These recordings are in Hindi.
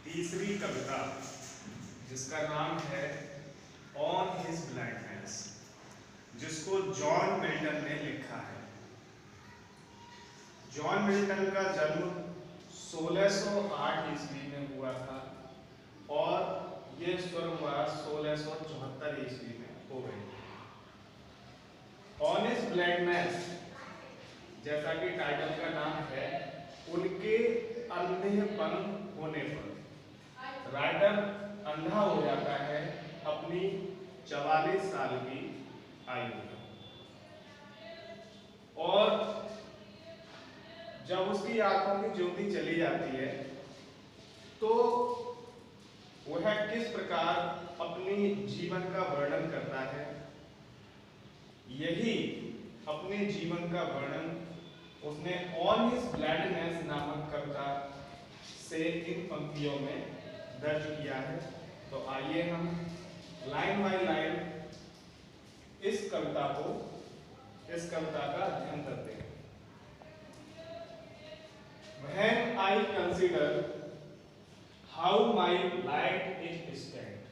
तीसरी कविता जिसका नाम है ऑन हिज ब्लैकनेस, जिसको जॉन मिल्टन ने लिखा है। जॉन मिल्टन का जन्म 1608 ईस्वी में हुआ था और ये स्वर्गवास 1674 ईस्वी में हो गई। ऑन हिज ब्लैकनेस, जैसा कि टाइटल का नाम है, उनके अंधेपन होने पर राइटर अंधा हो जाता है अपनी 44 साल की आयु में, और जब उसकी आंखों की ज्योति चली जाती है तो वह किस प्रकार अपनी जीवन का वर्णन करता है, यही अपने जीवन का वर्णन उसने ऑन हिज ब्लैकनेस नामक कविता से इन पंक्तियों में दर्ज किया है। तो आइए हम लाइन बाय लाइन इस कविता का अध्ययन करते हैं। When I consider how my life is spent,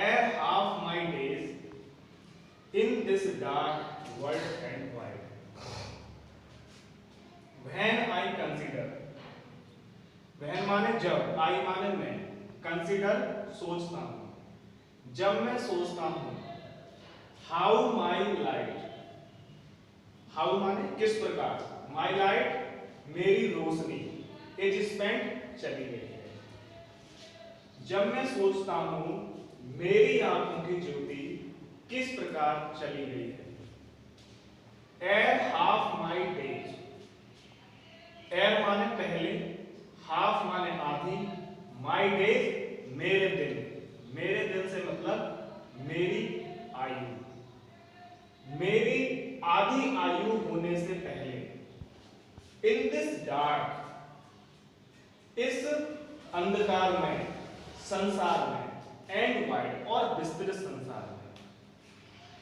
ere half my days in this dark world and wide. When I consider, when माने जब, I माने मैं, consider सोचता हूँ, जब मैं सोचता हूँ, how my light, how माने किस प्रकार, my light मेरी रोशनी is spent चली गई है। जब मैं सोचता हूँ मेरी आंखों की ज्योति किस प्रकार चली गई है। ere half my days, ere माने पहले, हाफ माने आधी, माई डेज मेरे दिन, मेरे दिन से मतलब मेरी आयु, मेरी आधी आयु होने से पहले, इन दिस डार्क, इस अंधकार में, संसार में, एंड वाइड और विस्तृत संसार में।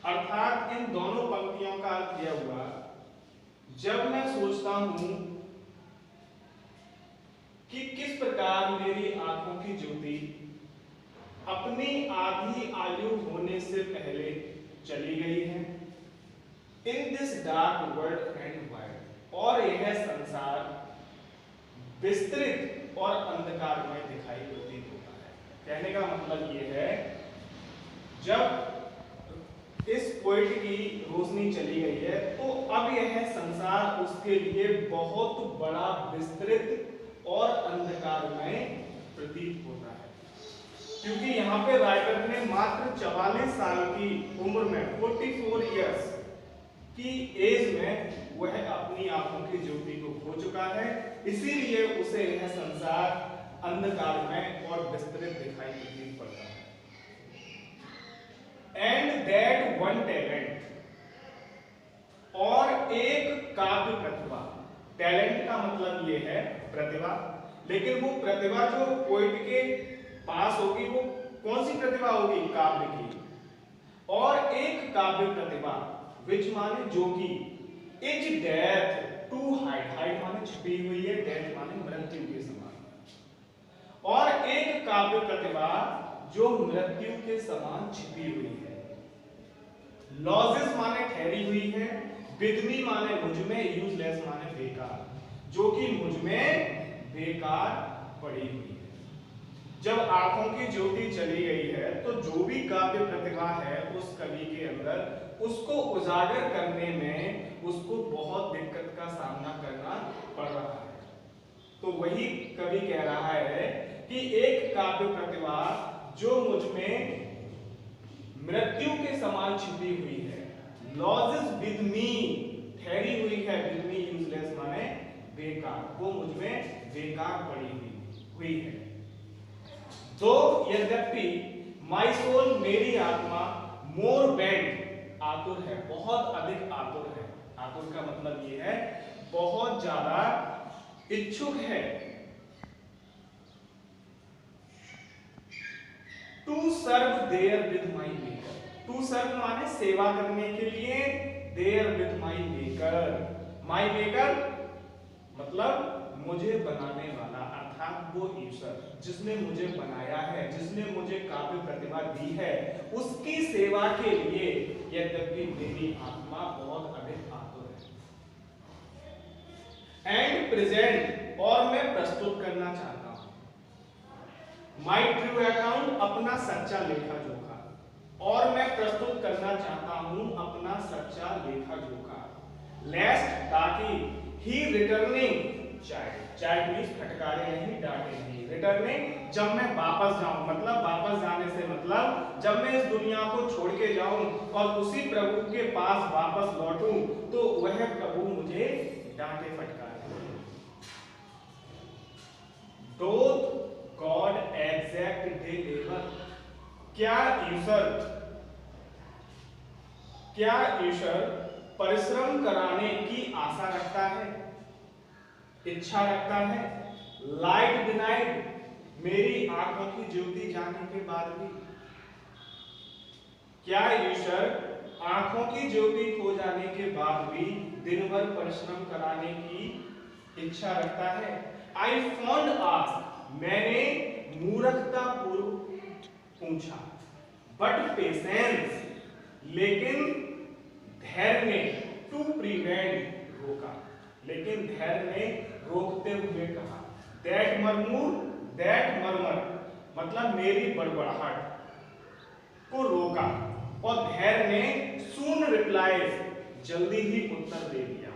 अर्थात इन दोनों पंक्तियों का अर्थ यह हुआ, जब मैं सोचता हूं कि किस प्रकार मेरी आंखों की ज्योति अपनी आधी आयु होने से पहले चली गई है, in this dark world and wide, और यह संसार विस्तृत और अंधकार में दिखाई प्रतीत होता है। कहने का मतलब यह है, जब इस पोइट की रोशनी चली गई है तो अब यह संसार उसके लिए बहुत बड़ा, विस्तृत और अंधकार में प्रतीत होता है, क्योंकि यहाँ पे राइटर ने मात्र 44 साल की उम्र में, 44 इयर्स की एज में वह अपनी आंखों की ज्योति को खो चुका है, इसीलिए उसे यह संसार अंधकार में और विस्तृत दिखाई प्रतीत पड़ता है। एंड दैट वन टैलेंट, और एक काव्य प्रतिभा, टैलेंट का मतलब ये है प्रतिभा, लेकिन वो प्रतिभा जो पोइट के पास होगी वो कौन सी प्रतिभा होगी, काव्य की। और एक काव्य प्रतिभा विच माने जो कि, is death to hide, hide माने छिपी हुई है, डेथ माने मृत्यु के समान, और एक काव्य प्रतिभा जो मृत्यु के समान छिपी हुई है। लॉजेस माने ठहरी हुई है, विद मी माने मुझ में, यूजलेस माने बेकार, जो कि मुझ में बेकार पड़ी हुई है। जब आंखों की ज्योति चली गई है तो जो भी काव्य प्रतिभा है उस कवि के अंदर, उसको उजागर करने में उसको बहुत दिक्कत का सामना करना पड़ रहा है। तो वही कवि कह रहा है कि एक काव्य प्रतिभा जो मुझ में मृत्यु के समान छिपी हुई है, लॉजेस विद मी, ठहरी हुई है, विद मी यूजलेस माने बेकार, वो मुझ में बेकार पड़ी हुई है। तो यद्यपि माई सोल, मेरी आत्मा, मोर बेंट, आतुर है, बहुत अधिक आतुर है। आतुर का मतलब ये है बहुत ज्यादा इच्छुक है, to serve therewith my maker, to serve माने सेवा करने के लिए, therewith my maker, my maker मतलब मुझे बनाने वाला, अर्थात वो ईश्वर जिसने मुझे बनाया है, जिसने मुझे काव्य प्रतिभा दी है, उसकी सेवा के लिए यद्यपि मेरी आत्मा बहुत अधिक आतुर है। एंड प्रेजेंट, और मैं प्रस्तुत करना चाहता हूं। माई ट्रू अकाउंट, अपना सच्चा लेखा जोखा, और मैं प्रस्तुत करना चाहता हूं अपना सच्चा लेखा जोखा। लेस्ट, ताकि ही रिटर्निंग चाइल्ड, चाइल्ड मींस फटकारे नहीं, डांटे नहीं। रिटर्निंग, जब मैं वापस जाऊं, मतलब वापस जाने से मतलब जब मैं इस दुनिया को छोड़ के जाऊं और उसी प्रभु के पास वापस लौटूं, तो वह प्रभु मुझे डांटे फटकारे। डोथ गॉड एग्जैक्ट डे लेबर, क्या ईश्वर परिश्रम कराने की आशा रखता है, इच्छा रखता है? लाइट डिनाइड, मेरी आंखों की ज्योति जाने के बाद भी, क्या ईश्वर आंखों की ज्योति खो जाने के बाद भी दिन भर परिश्रम कराने की इच्छा रखता है? आई फॉन्ड आस्क, मैंने मूर्खता पूर्व पूछा। बट पेशेंस, लेकिन धैर्य ने, टू प्रिवेंट, रोका, लेकिन धैर्य ने रोकते हुए कहा। दैट मर्मर, मतलब मेरी बड़बड़ाहट को रोका, और धैर्य ने सून रिप्लाइज, जल्दी ही उत्तर दे दिया।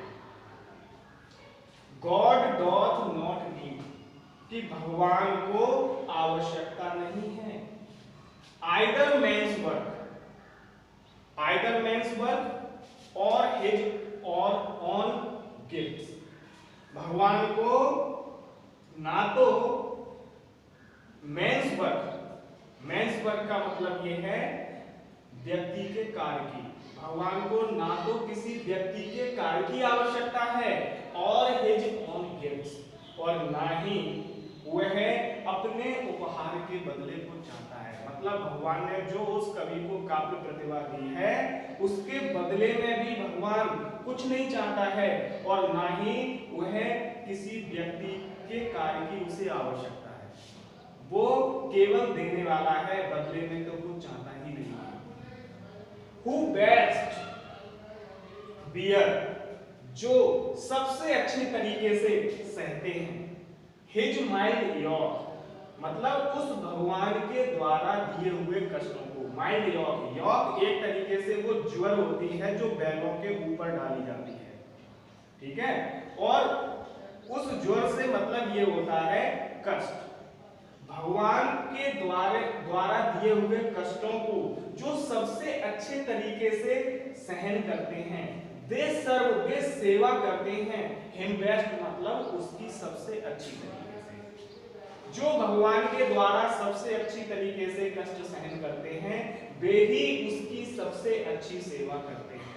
गॉड डॉथ नॉट नीड, कि भगवान को आवश्यकता नहीं है। आइदर मेंस वर्क और हिज और ऑन गिफ्ट्स, भगवान को ना तो मेंस वर्क का मतलब ये है व्यक्ति के कार्य की, भगवान को ना तो किसी व्यक्ति के कार्य की आवश्यकता है और हिज ऑन गिफ्ट्स, और ना ही वह अपने उपहार के बदले को चाहता है। मतलब भगवान ने जो उस कवि को काव्य प्रतिभा दी है उसके बदले में भी भगवान कुछ नहीं चाहता है, और ना ही वह किसी व्यक्ति के कार्य की उसे आवश्यकता है। वो केवल देने वाला है, बदले में तो कुछ चाहता ही नहीं। Who best bear, जो सबसे अच्छे तरीके से सहते हैं। His mild yoke, मतलब उस भगवान के द्वारा दिए हुए कष्टों को। माइल्ड योक एक तरीके से वो ज्वर होती है जो बैलों के ऊपर डाली जाती है, ठीक है, और उस ज्वर से मतलब ये होता है कष्ट। भगवान के द्वारा दिए हुए कष्टों को जो सबसे अच्छे तरीके से सहन करते हैं, वे सेवा करते हैं, हिम बेस्ट, मतलब उसकी सबसे अच्छी तरीके से। जो भगवान के द्वारा सबसे अच्छी तरीके से कष्ट सहन करते हैं, वे ही उसकी सबसे अच्छी सेवा करते हैं।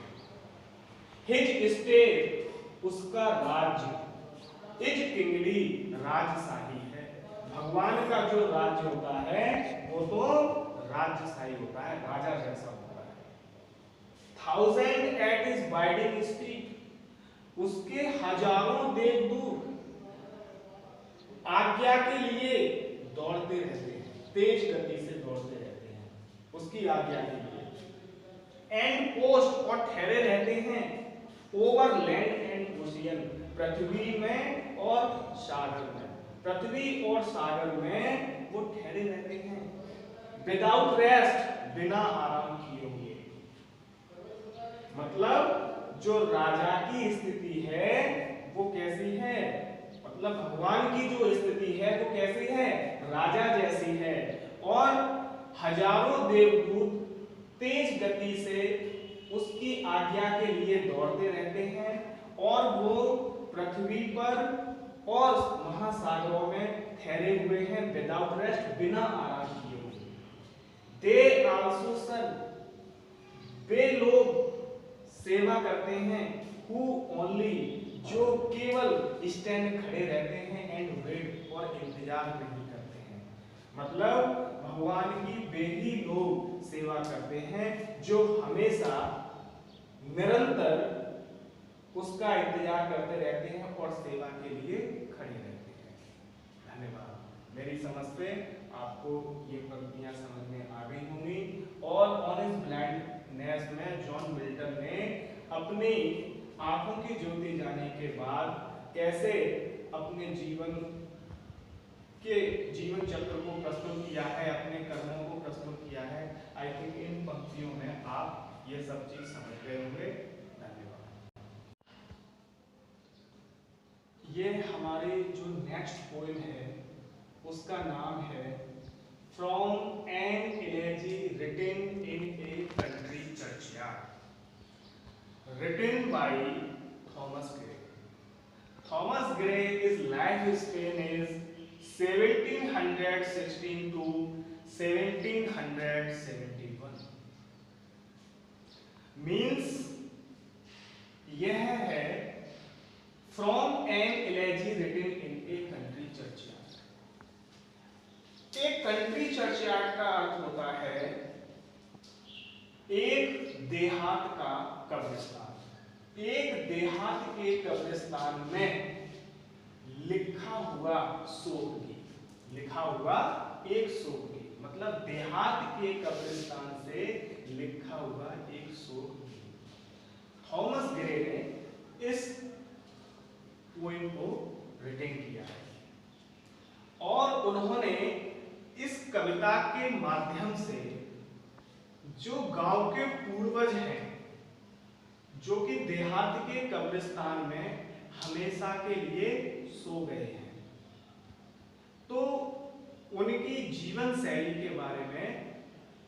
हिज स्टेट, उसका राज्य, इज किंगली, राजशाही है। भगवान का जो राज्य होता है वो तो राजशाही होता है, राजा जैसा होता है। Thousand at his biding street, उसके हजारों देवदूत आज्ञा के लिए दौड़ते रहते हैं, तेज गति से दौड़ते रहते हैं उसकी आज्ञा के लिए। एंड पोस्ट, और ठहरे रहते हैं ओवर लैंड एंड ओशियन, पृथ्वी में और सागर में, पृथ्वी और सागर में वो ठहरे रहते हैं। विदाउट रेस्ट, बिना आराम किए हुए, मतलब जो राजा की स्थिति है वो कैसी है, मतलब भगवान की जो स्थिति है वो कैसी है, राजा जैसी है। और हजारों देवदूत तेज गति से उसकी आज्ञा के लिए दौड़ते रहते हैं, और वो पृथ्वी पर और महासागरों में ठहरे हुए हैं, विदाउट रेस्ट, बिना आराम किए हुए। दे आल्सो सर्व, वे लोग सेवा करते हैं, हु ओनली, जो केवल स्टैंड खड़े रहते हैं, एंड वेट, और इंतजार नहीं करते हैं। मतलब भगवान की वे ही लोग सेवा करते हैं जो हमेशा निरंतर उसका इंतजार करते रहते हैं और सेवा के लिए खड़े रहते हैं। धन्यवाद। मेरी समझ से आपको ये पंक्तियां समझ में आ गई होंगी। और ऑन हिज ब्लाइंडनेस में जॉन मिल्टन ने अपनी आंखों की ज्योति जाने के बाद कैसे अपने जीवन चक्र को प्रस्तुत किया है, अपने कर्मों को प्रस्तुत किया है। आई थिंक इन पंक्तियों में आप ये सब चीज समझ गए होंगे। धन्यवाद। ये हमारी जो नेक्स्ट पोएम है उसका नाम है from an elegy written in a country churchyard, written by Thomas Gray. Thomas Gray's life span is 1716 to 1771. Means यह है from an elegy written in a country churchyard. एक country churchyard का अर्थ होता है एक देहात का कब्रिस्तान। एक देहात के कब्रिस्तान में लिखा हुआ शोक गीत, लिखा हुआ एक शोक गीत, मतलब देहात के कब्रिस्तान से लिखा हुआ एक शोक गीत। थॉमस ग्रे ने इस पोएम को रिटन किया है और उन्होंने इस कविता के माध्यम से जो गांव के पूर्वज हैं, जो कि देहात के कब्रिस्तान में हमेशा के लिए सो गए हैं, तो उनकी जीवन शैली के बारे में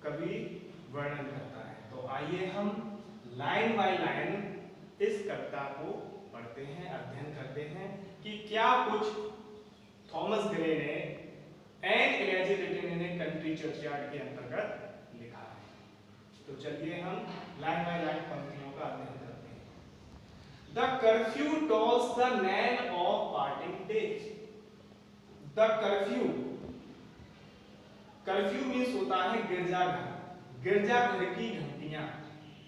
कवि वर्णन करता है। तो आइए हम लाइन बाय लाइन इस कविता को पढ़ते हैं, अध्ययन करते हैं कि क्या कुछ थॉमस ग्रे ने an elegy written in a country churchyard के अंतर्गत लिखा है। तो चलिए हम लाइन बाय लाइन पंक्तियों का अध्ययन करते हैं। The curfew tolls the knell of parting day. The curfew means होता है गिरजाघर, गिरजाघर की घंटियां।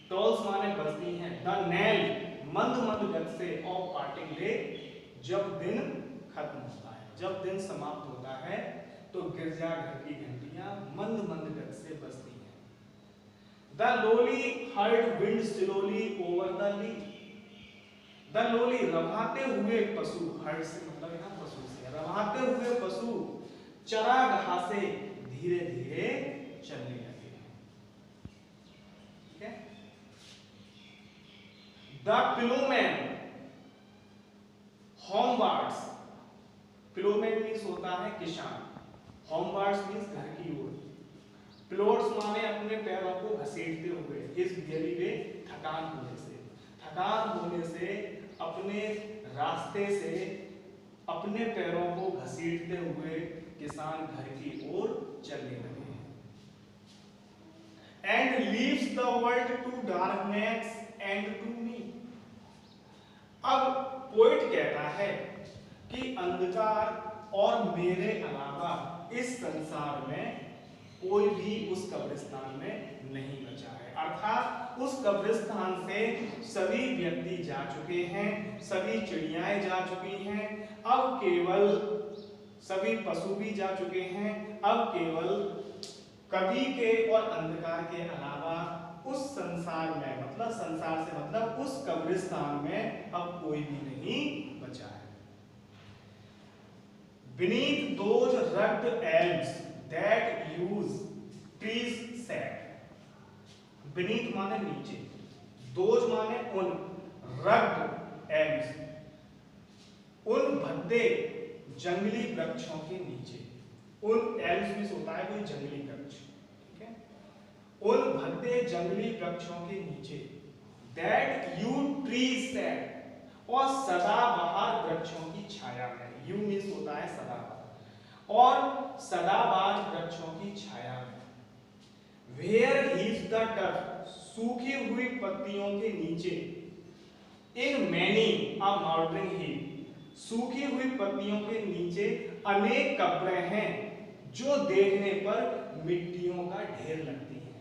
टॉल्स माने बजती हैं। द नेल मंद मंद गति से ऑफ पार्टिंग डे, जब दिन खत्म होता है, जब दिन समाप्त होता है तो गिरजाघर की घंटियां मंद मंद गति से बजती हैं। The lowly herd wind slowly over the lea. The lowly रवाते हुए पशु, हर्ड से मतलब यहाँ पशु से, रवाते हुए पशु चरागाह से धीरे धीरे चलने लगे। ठीक है। The ploughman homewards, ploughman means होता है किसान, homewards मीन्स घर की ओर। प्लोट्स माने अपने पैरों को घसीटते हुए, इस गली में थकान होने से अपने रास्ते से अपने पैरों को घसीटते हुए किसान घर की ओर चलने लगे हैं। And leaves the world to darkness and to me. अब पोएट कहता है कि अंधकार और मेरे अलावा इस संसार में कोई भी उस कब्रिस्तान में नहीं बचा है। अर्थात उस कब्रिस्तान से सभी व्यक्ति जा चुके हैं, सभी चिड़ियाएं जा चुकी हैं, अब केवल सभी पशु भी जा चुके हैं, अब केवल कवि के और अंधकार के अलावा उस संसार में, मतलब संसार से मतलब उस कब्रिस्तान में अब कोई भी नहीं बचा है। Beneath those rugged elms that use trees sat. Beneath माने नीचे, those माने उन, rugged elms उन भद्दे जंगली वृक्षों के नीचे। उन elms में होता है कोई जंगली वृक्ष, ठीक है। उन भद्दे जंगली वृक्षों के नीचे that you trees sat, और सदाबहार वृक्षों की छाया में, यू मीन्स होता है सदाबहार, और सदाबहार वृक्षों की छाया में। Where is the turf, सूखी हुई पत्तियों के नीचे। In many a mouldering heap, सूखी हुई पत्तियों के नीचे अनेक कब्रें हैं जो देखने पर मिट्टियों का ढेर लगती हैं।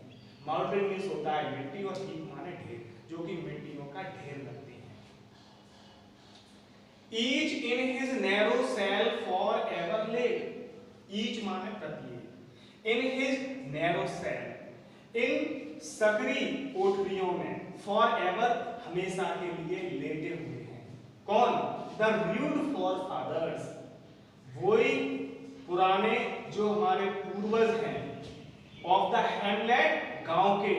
माउल्ड्रिंग मीन्स होता है मिट्टी और हीप माने ढेर, जो कि मिट्टियों का ढेर लगती है। Each in his narrow cell for ever laid, each माने प्रत्येक, इन हिज नैरो सेल, इन सकरी कोठरियों में, फॉर एवर हमेशा के लिए लेटे हुए हैं। कौन? द रूड फॉर फादर्स, वही पुराने जो हमारे पूर्वज हैं, ऑफ द हैमलेट गांव के,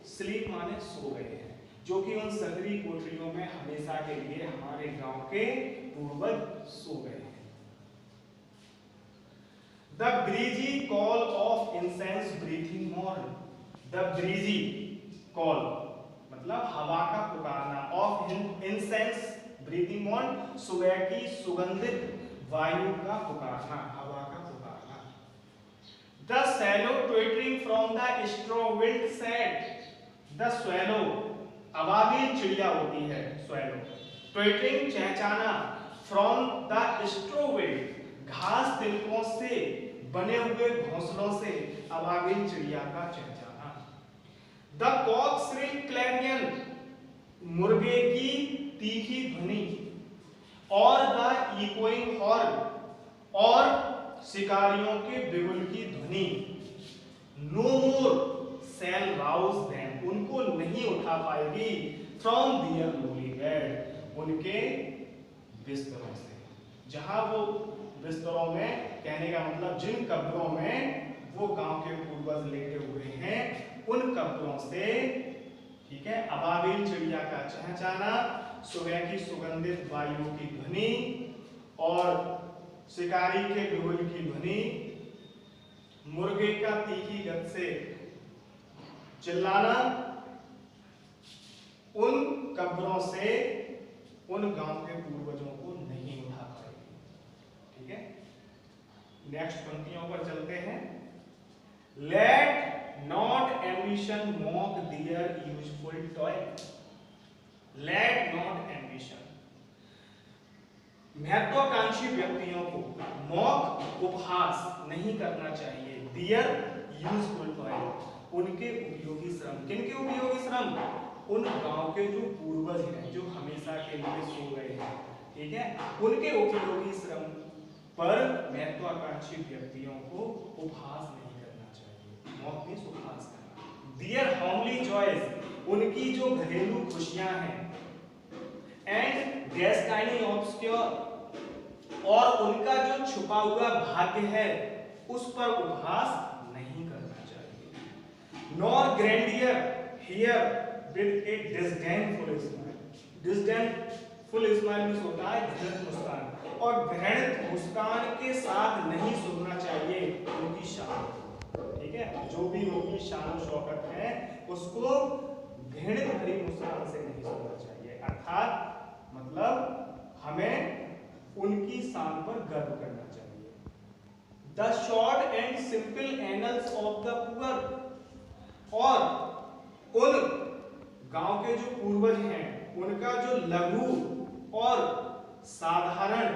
स्लीप माने सो गए हैं, जो कि उन सकरी कोठरियों में हमेशा के लिए हमारे गांव के पूर्वज सो गए हैं। The breezy call of incense breathing morn, the breezy call मतलब हवा का पुकारना, ऑफ इंसेंस ब्रीथिंग मॉर्न सुबह की सुगंधित वायु का पुकारना, हवा का पुकारना। The swallow twittering from the straw wind said, the swallow अबाबिल चिड़िया होती है, swallow, twittering चहचहाना, from the straw wind घास तिलकों से बने हुए घोंसलों से अबाबिल चिड़िया का चहचहाना। द cock shrill clarion मुर्गे की तीखी ध्वनि, और द इकोइंग हॉर्न और शिकारियों के बिगुल की ध्वनि। नो मोर शैल राउज देम, उनको नहीं उठा पाएगी, फ्रॉम दियर लोली बेड, उनके बिस्तरों से, जहां वो बिस्तरों में, कहने का मतलब जिन कब्रों में वो गांव के पूर्वज लेटे हुए हैं, उन कब्रों से, ठीक है, अबाबिल चिड़िया का चहचहाना, सुबह की सुगंधित वायु की ध्वनि और शिकारी के बिगुल की ध्वनि, मुर्गे का तीखी गत से चिल्लाना, उन कब्रों से उन गांव के पूर्वजों को नहीं उठा पाएगी। ठीक है, नेक्स्ट पंक्तियों पर चलते हैं। Let not ambition mock their useful toil, let not ambition, महत्वाकांक्षी व्यक्तियों को मॉक उपहास नहीं करना चाहिए, दियर यूजफुल टॉय उनके उपयोगी श्रम, किनके उपयोगी श्रम? उन गांव के जो पूर्वज हैं, जो हमेशा के लिए सो गए हैं, ठीक है, उनके उपयोगी श्रम पर महत्वाकांक्षी व्यक्तियों को उपहास नहीं करना चाहिए, मॉक मींस उपहास करना। दियर होमली जॉयज, उनकी जो घरेलू खुशियां हैं, एंड डेस्टिनी ऑब्सक्योर, और उनका जो छुपा हुआ भाग्य है उस पर उपहास नहीं करना चाहिए। Nor grandeur hear with a disdainful smile, disdainful smile means होता है घृणित मुस्कान, और घृणित मुस्कान के साथ नहीं सुनना चाहिए उनकी शान, ठीक है, जो भी उनकी शान शौकत है उसको घृणित भरी मुस्कान से नहीं सुनना चाहिए, अर्थात मतलब हमें उनकी शान पर गर्व करना चाहिए। The short and simple annuls of the poor, और उन गांव के जो पूर्वज हैं उनका जो लघु और साधारण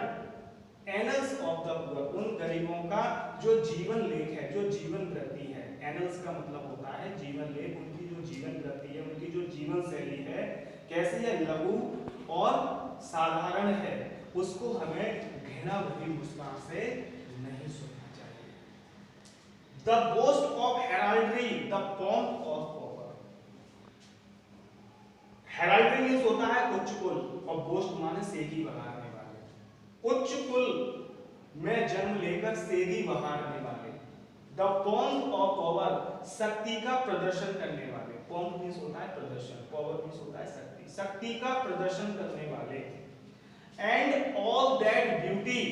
एनल्स ऑफ द पुअर, उन गरीबों का जो जीवन लेख है, जो जीवन वृत्ति है, एनल्स का मतलब होता है जीवन लेख, उनकी जो जीवन वृत्ति है, उनकी जो जीवन शैली है, कैसी है, लघु और साधारण है, उसको हमें घृणा भरी मुस्कान से नहीं सुनना चाहिए। The boast of heraldry, the pomp of power, heraldry means होता है उच्च कुल, और बोस्ट माने सेगी बहारने वाले, उच्च कुल में जन्म लेकर सेगी बहारने वाले। द पॉम्प ऑफ पॉवर, शक्ति का प्रदर्शन करने वाले, पॉम्प मींस होता है प्रदर्शन, पॉवर मींस होता है शक्ति, शक्ति का प्रदर्शन करने वाले। एंड ऑल दैट ब्यूटी,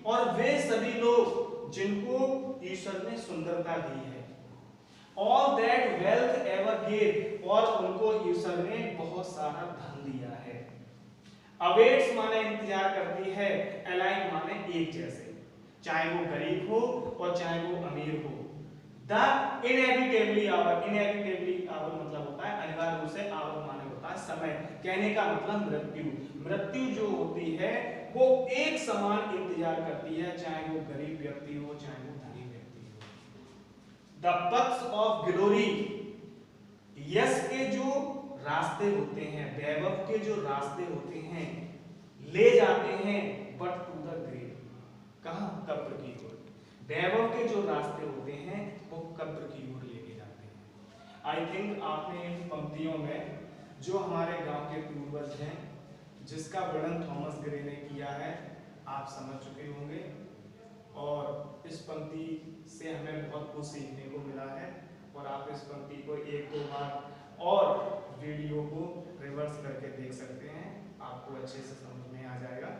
और वे सभी लोग जिनको ईश्वर ने सुंदरता दी है। All that wealth ever gave, और उनको ईश्वर ने बहुत सारा धन दिया है। अवेट्स माने इंतजार करती है, अलाइक माने एक जैसे, चाहे वो गरीब हो और चाहे वो अमीर हो। The inevitably hour, inevitably hour मतलब होता है अनिवार्य रूप से, आवर माने होता है समय, कहने का मतलब मृत्यु, मृत्यु जो होती है वो एक समान इंतजार करती है, चाहे वो गरीब व्यक्ति हो चाहे वो धनी व्यक्ति हो। द पथ्स ऑफ ग्लोरी, यश के जो रास्ते होते हैं, वैभव के जो रास्ते होते हैं, ले जाते हैं बट टू द ग्रेव, कहाँ? कब्र की ओर। वैभव के जो रास्ते होते हैं वो कब्र की ओर लेके जाते हैं। आई थिंक आपने इन पंक्तियों में जो हमारे गांव के पूर्वज हैं जिसका वर्णन थॉमस ग्रे ने किया है आप समझ चुके होंगे, और इस पंक्ति से हमें बहुत कुछ सीखने को मिला है। और आप इस पंक्ति को एक दो बार और वीडियो को रिवर्स करके देख सकते हैं, आपको अच्छे से समझ में आ जाएगा।